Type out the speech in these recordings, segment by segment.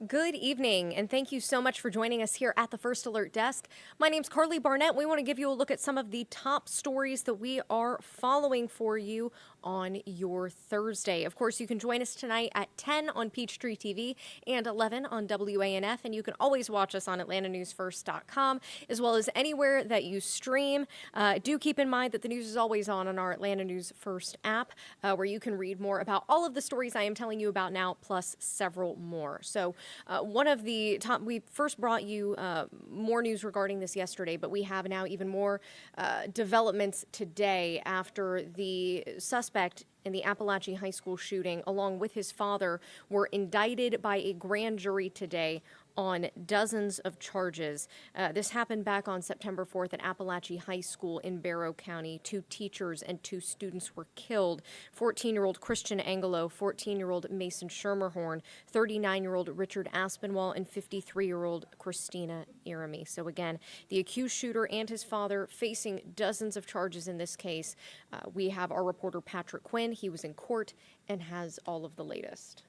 Good evening, and thank you so much for joining us here at the First Alert Desk. My name's Karli Barnett. We want to give you a look at some of the top stories that we are following for you on your Thursday. Of course, you can join us tonight at 10 on Peachtree TV and 11 on WANF, and you can always watch us on AtlantaNewsFirst.com, as well as anywhere that you stream. Do keep in mind that the news is always on our Atlanta News First app, where you can read more about all of the stories I am telling you about now, plus several more. So one of the top, we first brought you more news regarding this yesterday, but we have now even more developments today after the suspect in the Apalachee High School shooting, along with his father, were indicted by a grand jury today on dozens of charges. This happened back on September 4th at Apalachee High School in Barrow County. 2 teachers and 2 students were killed. 14-year-old Christian Angelo, 14-year-old Mason Schermerhorn, 39-year-old Richard Aspinwall, and 53-year-old Christina Irami. So again, the accused shooter and his father facing dozens of charges in this case. We have our reporter Patrick Quinn. He was in court and has all of the latest.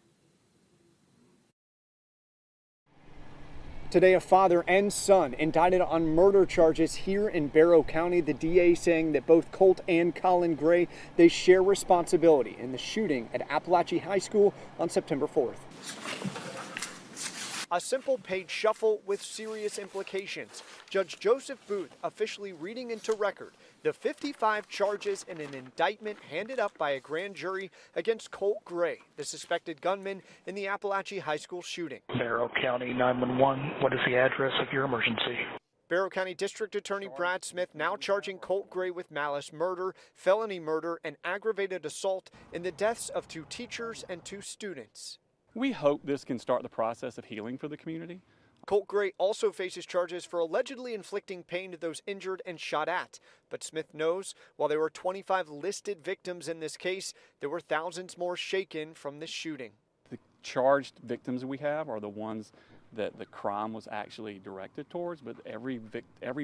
Today, a father and son indicted on murder charges here in Barrow County. The DA saying that both Colt and Colin Gray, they share responsibility in the shooting at Apalachee High School on September 4th. A simple page shuffle with serious implications. Judge Joseph Booth officially reading into record the 55 charges in an indictment handed up by a grand jury against Colt Gray, the suspected gunman in the Apalachee High School shooting. Barrow County 911, what is the address of your emergency? Barrow County District Attorney Brad Smith now charging Colt Gray with malice murder, felony murder, and aggravated assault in the deaths of 2 teachers and 2 students. We hope this can start the process of healing for the community. Colt Gray also faces charges for allegedly inflicting pain to those injured and shot at. But Smith knows while there were 25 listed victims in this case, there were thousands more shaken from this shooting. The charged victims we have are the ones that the crime was actually directed towards, but every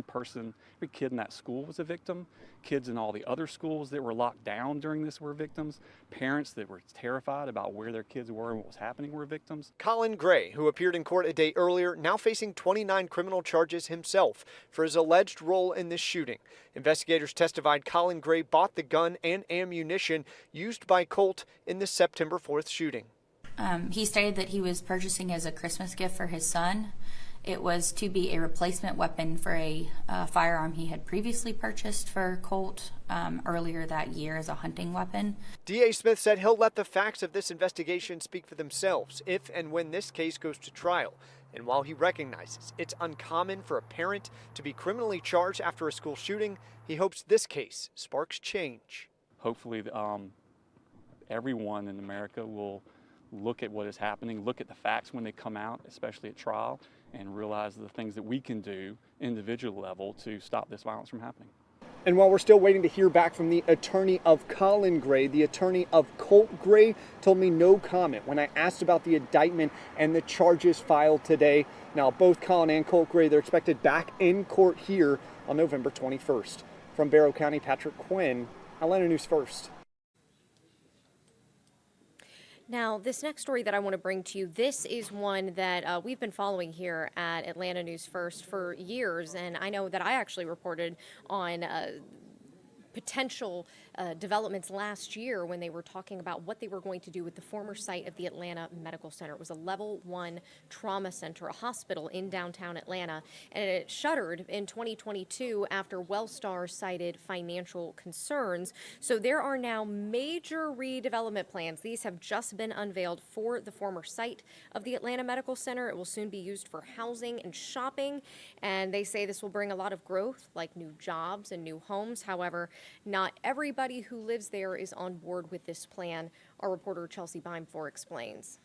person, every kid in that school was a victim. Kids in all the other schools that were locked down during this were victims. Parents that were terrified about where their kids were and what was happening were victims. Colin Gray, who appeared in court a day earlier, now facing 29 criminal charges himself for his alleged role in this shooting. Investigators testified Colin Gray bought the gun and ammunition used by Colt in the September 4th shooting. He stated that he was purchasing as a Christmas gift for his son. It was to be a replacement weapon for a firearm he had previously purchased for Colt earlier that year as a hunting weapon. DA Smith said he'll let the facts of this investigation speak for themselves if and when this case goes to trial. And while he recognizes it's uncommon for a parent to be criminally charged after a school shooting, he hopes this case sparks change. Hopefully everyone in America will look at what is happening, look at the facts when they come out, especially at trial, and realize the things that we can do individual level to stop this violence from happening. And while we're still waiting to hear back from the attorney of Colin Gray, the attorney of Colt Gray told me no comment when I asked about the indictment and the charges filed today. Now, both Colin and Colt Gray, they're expected back in court here on November 21st. From Barrow County, Patrick Quinn, Atlanta News First. Now, this next story that I want to bring to you, this is one that we've been following here at Atlanta News First for years, and I know that I actually reported on potential developments last year when they were talking about what they were going to do with the former site of the Atlanta Medical Center. It was a level 1 trauma center, a hospital in downtown Atlanta, and it shuttered in 2022 after Wellstar cited financial concerns. So there are now major redevelopment plans. These have just been unveiled for the former site of the Atlanta Medical Center. It will soon be used for housing and shopping, and they say this will bring a lot of growth, like new jobs and new homes. However, not everybody who lives there is on board with this plan. Our reporter Chelsea Beimfor explains.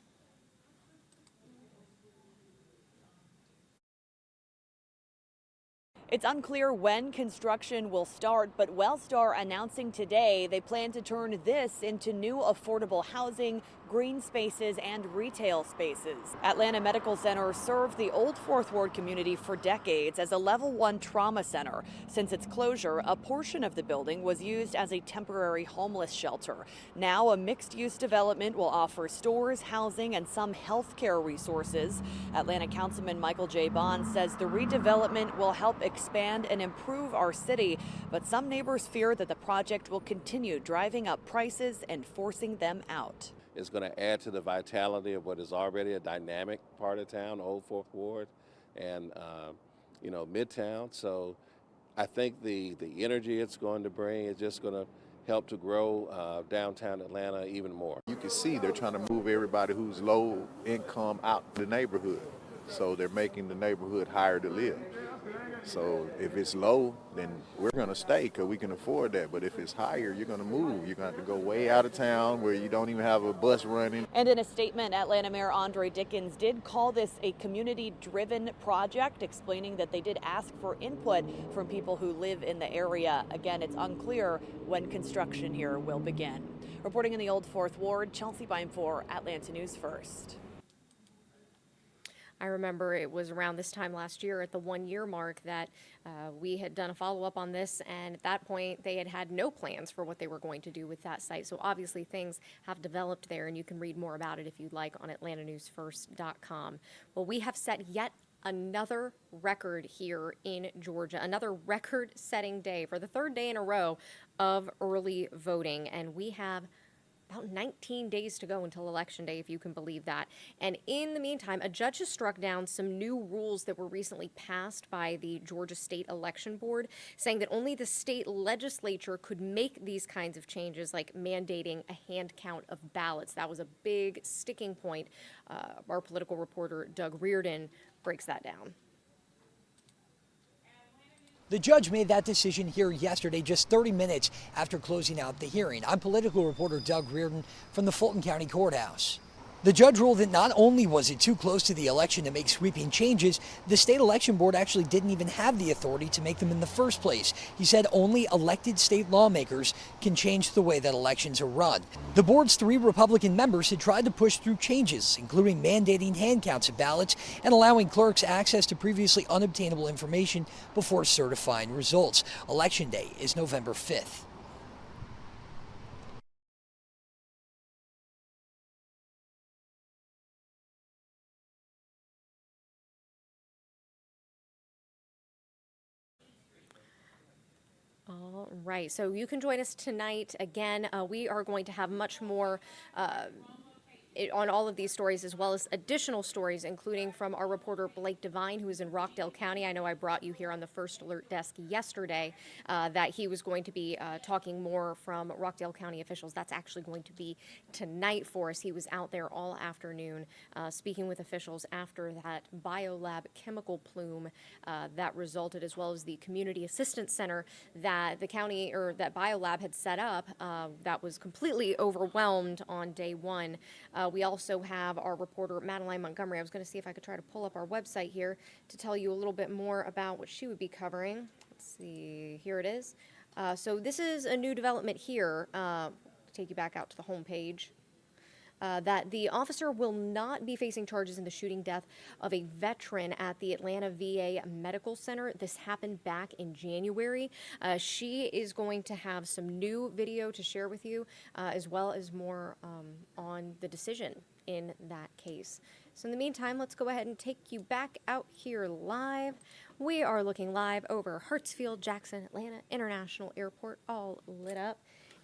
It's unclear when construction will start, but Wellstar announcing today they plan to turn this into new affordable housing, green spaces, and retail spaces. Atlanta Medical Center served the old Fourth Ward community for decades as a level 1 trauma center. Since its closure, a portion of the building was used as a temporary homeless shelter. Now a mixed-use development will offer stores, housing, and some health care resources. Atlanta Councilman Michael J. Bond says the redevelopment will help expand and improve our city, but some neighbors fear that the project will continue driving up prices and forcing them out. It's going to add to the vitality of what is already a dynamic part of town, Old Fourth Ward, and Midtown. So I think the energy it's going to bring is just going to help to grow downtown Atlanta even more. You can see they're trying to move everybody who's low income out the neighborhood. So they're making the neighborhood higher to live. So if it's low, then we're going to stay because we can afford that. But if it's higher, you're going to move. You're going to have to go way out of town where you don't even have a bus running. And in a statement, Atlanta Mayor Andre Dickens did call this a community-driven project, explaining that they did ask for input from people who live in the area. Again, it's unclear when construction here will begin. Reporting in the Old Fourth Ward, Chelsea Bime for Atlanta News First. I remember it was around this time last year at the 1-year mark that we had done a follow-up on this, and at that point they had no plans for what they were going to do with that site. So obviously things have developed there, and you can read more about it if you'd like on atlantanewsfirst.com. Well, we have set yet another record here in Georgia, another record-setting day for the third day in a row of early voting, and we have about 19 days to go until Election Day, if you can believe that. And in the meantime, a judge has struck down some new rules that were recently passed by the Georgia State Election Board, saying that only the state legislature could make these kinds of changes, like mandating a hand count of ballots. That was a big sticking point. Our political reporter, Doug Reardon, breaks that down. The judge made that decision here yesterday, just 30 minutes after closing out the hearing. I'm political reporter Doug Reardon from the Fulton County Courthouse. The judge ruled that not only was it too close to the election to make sweeping changes, the state election board actually didn't even have the authority to make them in the first place. He said only elected state lawmakers can change the way that elections are run. The board's 3 Republican members had tried to push through changes, including mandating hand counts of ballots and allowing clerks access to previously unobtainable information before certifying results. Election Day is November 5th. All right, so you can join us tonight. Again, we are going to have much more on all of these stories, as well as additional stories, including from our reporter Blake Devine, who is in Rockdale County. I know I brought you here on the First Alert Desk yesterday that he was going to be talking more from Rockdale County officials. That's actually going to be tonight for us. He was out there all afternoon speaking with officials after that biolab chemical plume that resulted, as well as the community assistance center that the county, or that biolab had set up, that was completely overwhelmed on day one. We also have our reporter Madeline Montgomery. I was going to see if I could try to pull up our website here to tell you a little bit more about what she would be covering. Let's see, here it is. So this is a new development here. Take you back out to the home page. That the officer will not be facing charges in the shooting death of a veteran at the Atlanta VA Medical Center. This happened back in January. She is going to have some new video to share with you, as well as more on the decision in that case. So in the meantime, let's go ahead and take you back out here live. We are looking live over Hartsfield, Jackson, Atlanta International Airport, all lit up.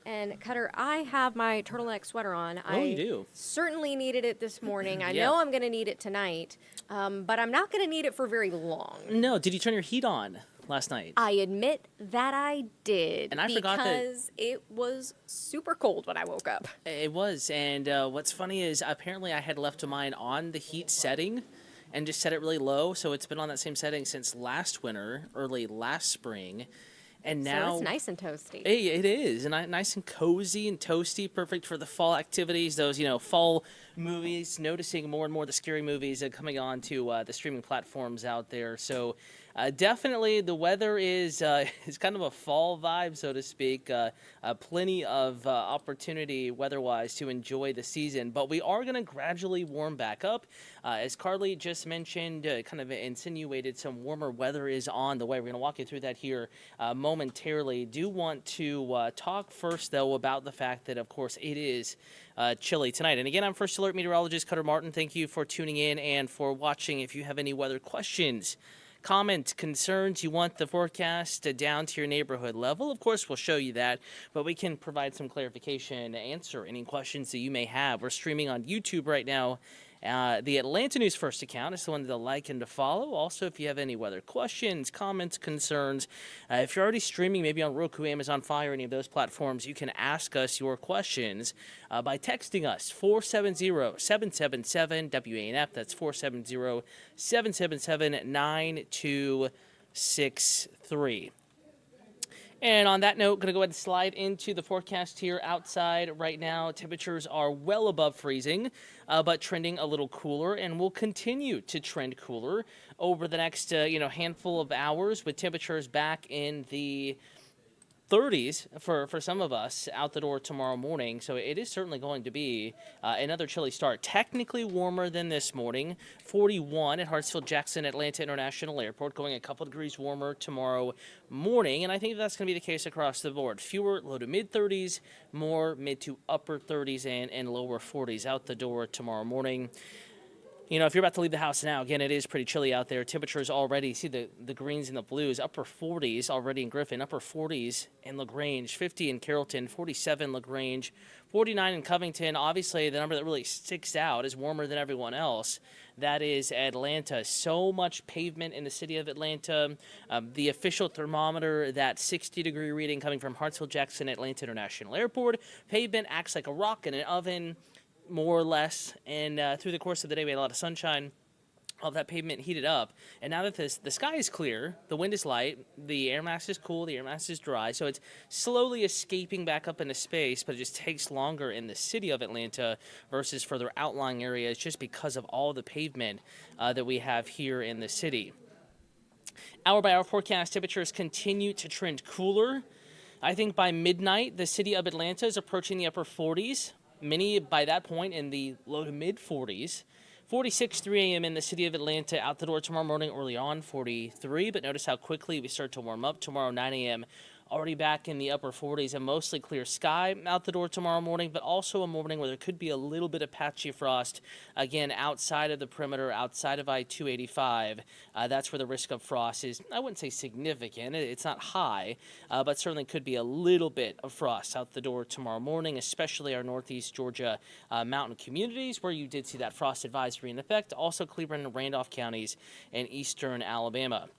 And Cutter, I have my turtleneck sweater on. Oh, you do? Certainly needed it this morning. I Yeah. know I'm going to need it tonight, but I'm not going to need it for very long. No, did you turn your heat on last night? I admit that I did. And I forgot that- because it was super cold when I woke up. It was, and what's funny is apparently I had left mine on the heat setting and just set it really low, so it's been on that same setting since last winter, early last spring. And now So it's nice and toasty. Hey, it is, and nice and cozy and toasty, perfect for the fall activities. Those, fall movies. Noticing more and more the scary movies are coming on to the streaming platforms out there. So Definitely, the weather is is kind of a fall vibe, so to speak. Plenty of opportunity weather-wise to enjoy the season, but we are going to gradually warm back up. As Karli just mentioned, kind of insinuated, some warmer weather is on the way. We're going to walk you through that here momentarily. Do want to talk first, though, about the fact that, of course, it is chilly tonight. And again, I'm First Alert Meteorologist Cutter Martin. Thank you for tuning in and for watching. If you have any weather questions, comments, concerns, you want the forecast down to your neighborhood level, of course, we'll show you that, but we can provide some clarification, answer any questions that you may have. We're streaming on YouTube right now. The Atlanta News First account is the one to like and to follow. Also, if you have any weather questions, comments, concerns, if you're already streaming maybe on Roku, Amazon Fire, any of those platforms, you can ask us your questions by texting us 470-777-WANF. That's 470-777-9263. And on that note, going to go ahead and slide into the forecast here outside right now. Temperatures are well above freezing, but trending a little cooler, and will continue to trend cooler over the next handful of hours, with temperatures back in the 30s for some of us out the door tomorrow morning. So it is certainly going to be another chilly start. Technically warmer than this morning. 41 at Hartsfield-Jackson Atlanta International Airport, going a couple degrees warmer tomorrow morning. And I think that's going to be the case across the board. Fewer low to mid 30s, more mid to upper 30s and lower 40s out the door tomorrow morning. You know, if you're about to leave the house now, again, it is pretty chilly out there. Temperatures already, see the greens and the blues, upper 40s already in Griffin, upper 40s in LaGrange, 50 in Carrollton, 47 LaGrange, 49 in Covington. Obviously, the number that really sticks out is warmer than everyone else. That is Atlanta. So much pavement in the city of Atlanta. The official thermometer, that 60-degree reading coming from Hartsfield-Jackson Atlanta International Airport. Pavement acts like a rock in an oven, more or less, and through the course of the day we had a lot of sunshine. All that pavement heated up, and now that the sky is clear, the wind is light, the air mass is cool, the air mass is dry, so it's slowly escaping back up into space, but it just takes longer in the city of Atlanta versus further outlying areas, just because of all the pavement that we have here in the city. Hour by hour forecast, temperatures continue to trend cooler. I think by midnight, the city of Atlanta is approaching the upper 40s. Many by that point in the low to mid 40s. 46, 3 a.m. in the city of Atlanta, out the door tomorrow morning, early on, 43. But notice how quickly we start to warm up tomorrow, 9 a.m. Already back in the upper 40s, a mostly clear sky out the door tomorrow morning, but also a morning where there could be a little bit of patchy frost, again, outside of the perimeter, outside of I-285. That's where the risk of frost is, I wouldn't say significant, it's not high, but certainly could be a little bit of frost out the door tomorrow morning, especially our northeast Georgia mountain communities, where you did see that frost advisory in effect, also Cleveland and Randolph counties and eastern Alabama.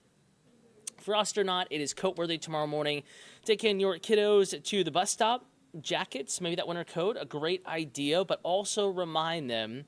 Frost or not, it is coat-worthy tomorrow morning. Taking your kiddos to the bus stop, jackets, maybe that winter coat, a great idea, but also remind them,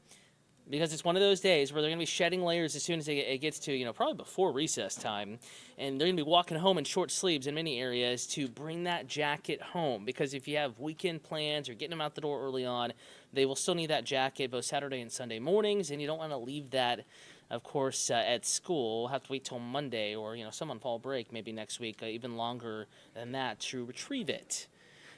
because it's one of those days where they're going to be shedding layers as soon as it gets to, probably before recess time, and they're going to be walking home in short sleeves in many areas, to bring that jacket home, because if you have weekend plans or getting them out the door early on, they will still need that jacket both Saturday and Sunday mornings, and you don't want to leave that, of course, at school. We'll have to wait till Monday or, some on fall break maybe next week, even longer than that, to retrieve it.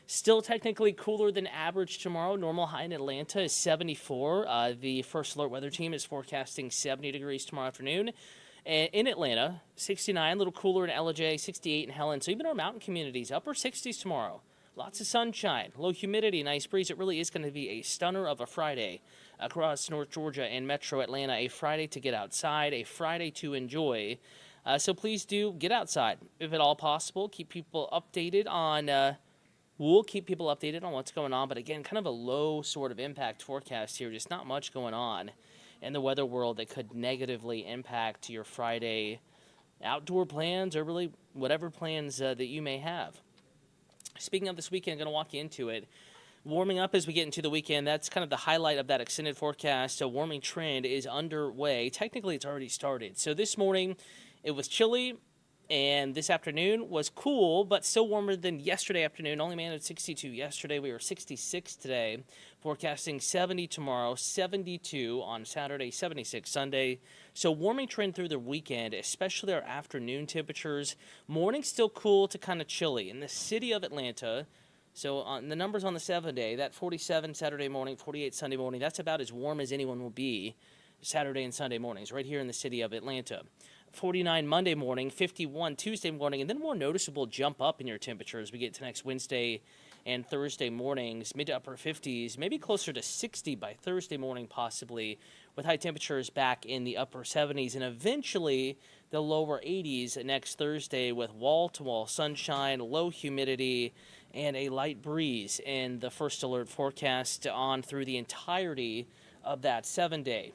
Still technically cooler than average tomorrow. Normal high in Atlanta is 74. The First Alert Weather Team is forecasting 70 degrees tomorrow afternoon. In Atlanta, 69, a little cooler in LJ, 68 in Helen. So even our mountain communities, upper 60s tomorrow. Lots of sunshine, low humidity, nice breeze. It really is going to be a stunner of a Friday across North Georgia and Metro Atlanta. A Friday to get outside, a Friday to enjoy. So please do get outside if at all possible. Keep people updated on. We'll keep people updated on what's going on. But again, kind of a low sort of impact forecast here. Just not much going on in the weather world that could negatively impact your Friday outdoor plans, or really whatever plans that you may have. Speaking of this weekend, I'm going to walk you into it. Warming up as we get into the weekend, that's kind of the highlight of that extended forecast. A warming trend is underway. Technically, it's already started. So this morning, it was chilly And this afternoon was cool, but still warmer than yesterday afternoon. Only made at 62 yesterday. We were 66 today. Forecasting 70 tomorrow, 72 on Saturday, 76 Sunday. So warming trend through the weekend, especially our afternoon temperatures. Morning still cool to kind of chilly. In the city of Atlanta, so on the numbers on the 7-day, that 47 Saturday morning, 48 Sunday morning, that's about as warm as anyone will be Saturday and Sunday mornings right here in the city of Atlanta. 49 Monday morning, 51 Tuesday morning, and then more noticeable jump up in your temperature as we get to next Wednesday and Thursday mornings, mid to upper 50s, maybe closer to 60 by Thursday morning possibly, with high temperatures back in the upper 70s, and eventually the lower 80s next Thursday with wall-to-wall sunshine, low humidity, and a light breeze in the first alert forecast on through the entirety of that 7-day.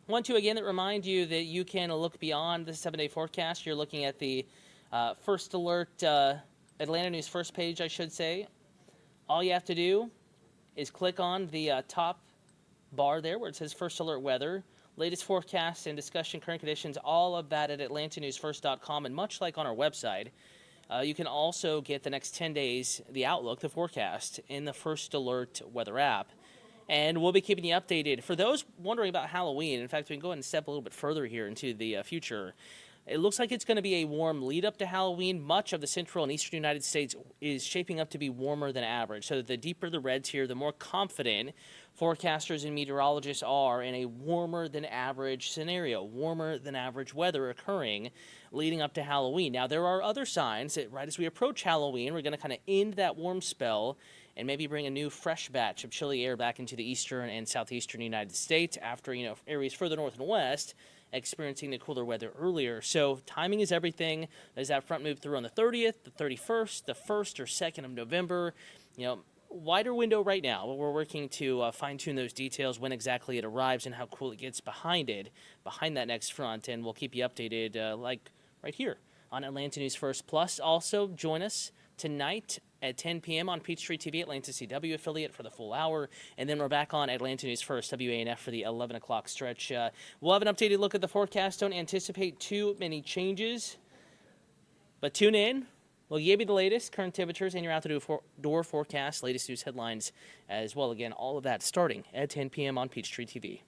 Want to again remind you that you can look beyond the 7-day forecast. You're looking at the First Alert Atlanta News first page, I should say. All you have to do is click on the top bar there where it says First Alert Weather. Latest forecasts and discussion, current conditions, all of that at atlantanewsfirst.com. And much like on our website, you can also get the next 10 days, the outlook, the forecast, in the First Alert Weather app. And we'll be keeping you updated. For those wondering about Halloween, in fact, we can go ahead and step a little bit further here into the future. It looks like it's going to be a warm lead up to Halloween. Much of the central and eastern United States is shaping up to be warmer than average. So the deeper the reds here, the more confident forecasters and meteorologists are in a warmer than average scenario, warmer than average weather occurring leading up to Halloween. Now, there are other signs that right as we approach Halloween, we're going to kind of end that warm spell and maybe bring a new fresh batch of chilly air back into the eastern and southeastern United States after, areas further north and west experiencing the cooler weather earlier. So timing is everything. As that front move through on the 30th, the 31st, the 1st or 2nd of November, wider window right now. We're working to fine-tune those details when exactly it arrives and how cool it gets behind that next front. And we'll keep you updated like right here on Atlanta News First. Plus, also join us tonight at 10 p.m. on Peachtree TV, Atlanta CW affiliate for the full hour. And then we're back on Atlanta News First, WANF, for the 11 o'clock stretch. We'll have an updated look at the forecast. Don't anticipate too many changes, but tune in. We'll give you the latest current temperatures and your out-the-door forecast, latest news headlines as well. Again, all of that starting at 10 p.m. on Peachtree TV.